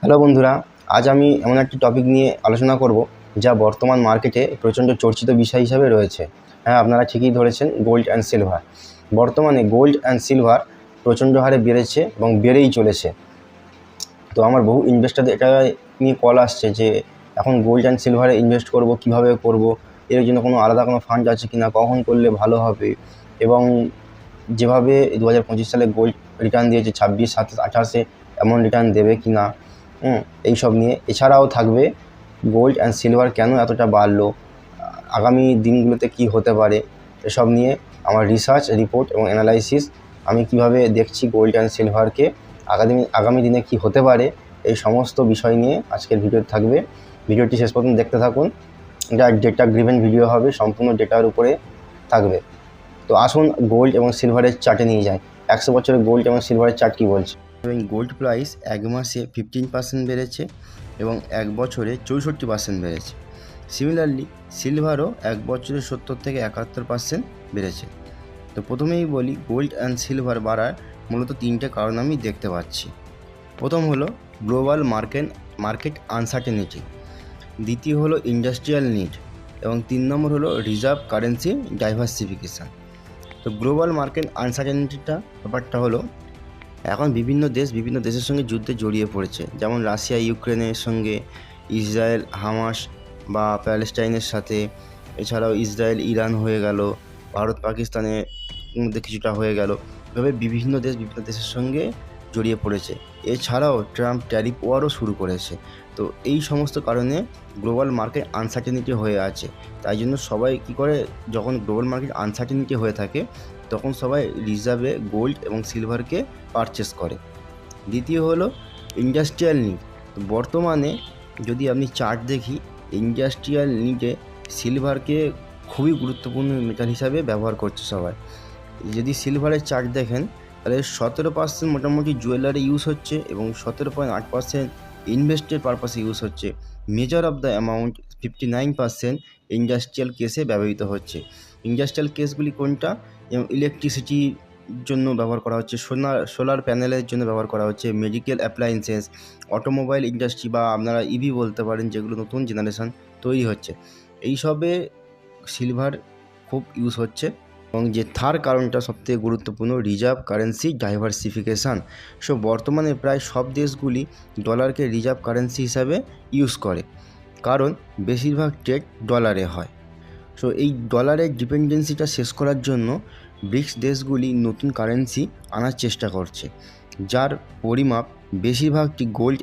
Hello বন্ধুরা, আজ আমি এমন একটি টপিক নিয়ে আলোচনা করব যা বর্তমান মার্কেটে প্রচণ্ড চর্চিত বিষয় হিসাবে রয়েছে। হ্যাঁ, আপনারা ঠিকই ধরেছেন, গোল্ড অ্যান্ড সিলভার। বর্তমানে গোল্ড অ্যান্ড সিলভার প্রচণ্ড হারে বেড়েছে এবং বেড়েই চলেছে। তো আমার বহু ইনভেস্টরদের এটা নিয়ে কল আসছে যে এখন গোল্ড অ্যান্ড সিলভারে ইনভেস্ট করব, কীভাবে করব, এর জন্য কোনো আলাদা কোনো ফান্ড আছে কি না, কখন করলে ভালো হবে, এবং যেভাবে 2025 সালে গোল্ড রিটার্ন দিয়েছে 26, 27, 28-এ এমন রিটার্ন দেবে কি না, এইসব নিয়ে। এছাড়াও থাকবে গোল্ড অ্যান্ড সিলভার কেন এতটা বাড়লো, আগামী দিনগুলোতে কি হতে পারে, এসব নিয়ে আমার রিসার্চ রিপোর্ট এবং অ্যানালাইসিস, আমি কিভাবে দেখছি গোল্ড অ্যান্ড সিলভারকে, আগামী দিনে কি হতে পারে, এই সমস্ত বিষয় নিয়ে আজকের ভিডিও থাকবে। ভিডিওটি শেষ পর্যন্ত দেখতে থাকুন। এটা ডেটা ড্রিভেন ভিডিও হবে, সম্পূর্ণ ডেটার উপরে থাকবে। তো আসুন গোল্ড এবং সিলভারের চার্টে নিয়ে যাই। 100 বছরের গোল্ড এবং সিলভারের চার্ট কী বলছে। এবং গোল্ড প্রাইস এক মাসে 15% বেড়েছে এবং এক বছরে 64% বেড়েছে। সিমিলারলি সিলভারও এক বছরে 70 থেকে 71% বেড়েছে। তো প্রথমেই বলি, গোল্ড অ্যান্ড সিলভার বাড়ার মূলত তিনটে কারণ আমি দেখতে পাচ্ছি। প্রথম হলো গ্লোবাল মার্কেট আনসার্টেনিটি, দ্বিতীয় হলো ইন্ডাস্ট্রিয়াল নিড, এবং 3 নম্বর হলো রিজার্ভ কারেন্সি ডাইভার্সিফিকেশান। তো গ্লোবাল মার্কেট আনসার্টেনিটিটা ব্যাপারটা হলো, এখন বিভিন্ন দেশের সঙ্গে যুদ্ধে জড়িয়ে পড়েছে, যেমন রাশিয়া ইউক্রেনের সঙ্গে, ইসরায়েল হামাস বা প্যালেস্টাইনের সাথে, এছাড়াও ইসরায়েল ইরান হয়ে গেল, ভারত পাকিস্তানের মধ্যে কিছুটা হয়ে গেল। এভাবে বিভিন্ন দেশের সঙ্গে জড়িয়ে পড়েছে। এছাড়াও ট্রাম্প ট্যারিফ ওয়ারও শুরু করেছে। তো এই সমস্ত কারণে গ্লোবাল মার্কেট আনসার্টেনিটি হয়ে আছে। তাই জন্য সবাই কী করে, যখন গ্লোবাল মার্কেট আনসার্টেনিটি হয়ে থাকে তখন সবাই রিজার্ভে গোল্ড এবং সিলভারকে পারচেস করে। দ্বিতীয় হলো ইন্ডাস্ট্রিয়াল নিড। বর্তমানে যদি আপনি চার্ট দেখি, ইন্ডাস্ট্রিয়াল নিডে সিলভারকে খুবই গুরুত্বপূর্ণ মেটাল হিসাবে ব্যবহার করছে সবাই। যদি সিলভারের চার্ট দেখেন, তাহলে 17% মোটামুটি জুয়েলারি ইউজ হচ্ছে এবং 17.8% ইনভেস্টের পারপাসে ইউজ হচ্ছে। Major of the amount 59% industrial কেসে ব্যবহৃত হচ্ছে। ইন্ডাস্ট্রিয়াল কেসগুলি কোনটা? যেমন ইলেকট্রিসিটির জন্য ব্যবহার করা হচ্ছে, সোলার প্যানেলের জন্য ব্যবহার করা হচ্ছে, মেডিকেল অ্যাপ্লায়েন্সেস, অটোমোবাইল ইন্ডাস্ট্রি বা আপনারা ইভি বলতে পারেন, যেগুলো নতুন জেনারেশন তৈরি হচ্ছে, এইসবে সিলভার খুব ইউজ হচ্ছে। এবং যে থার্ড কারণটা সবথেকে গুরুত্বপূর্ণ, রিজার্ভ কারেন্সি ডাইভার্সিফিকেশান। সো বর্তমানে প্রায় সব দেশগুলি ডলারকে রিজার্ভ কারেন্সি হিসাবে ইউজ করে, কারণ বেশিরভাগ ট্রেড ডলারে হয়। সো এই ডলারের ডিপেন্ডেন্সিটা শেষ করার জন্য ব্রিক্স দেশগুলি নতুন কারেন্সি আনার চেষ্টা করছে, যার পরিমাপ বেশিরভাগটি গোল্ড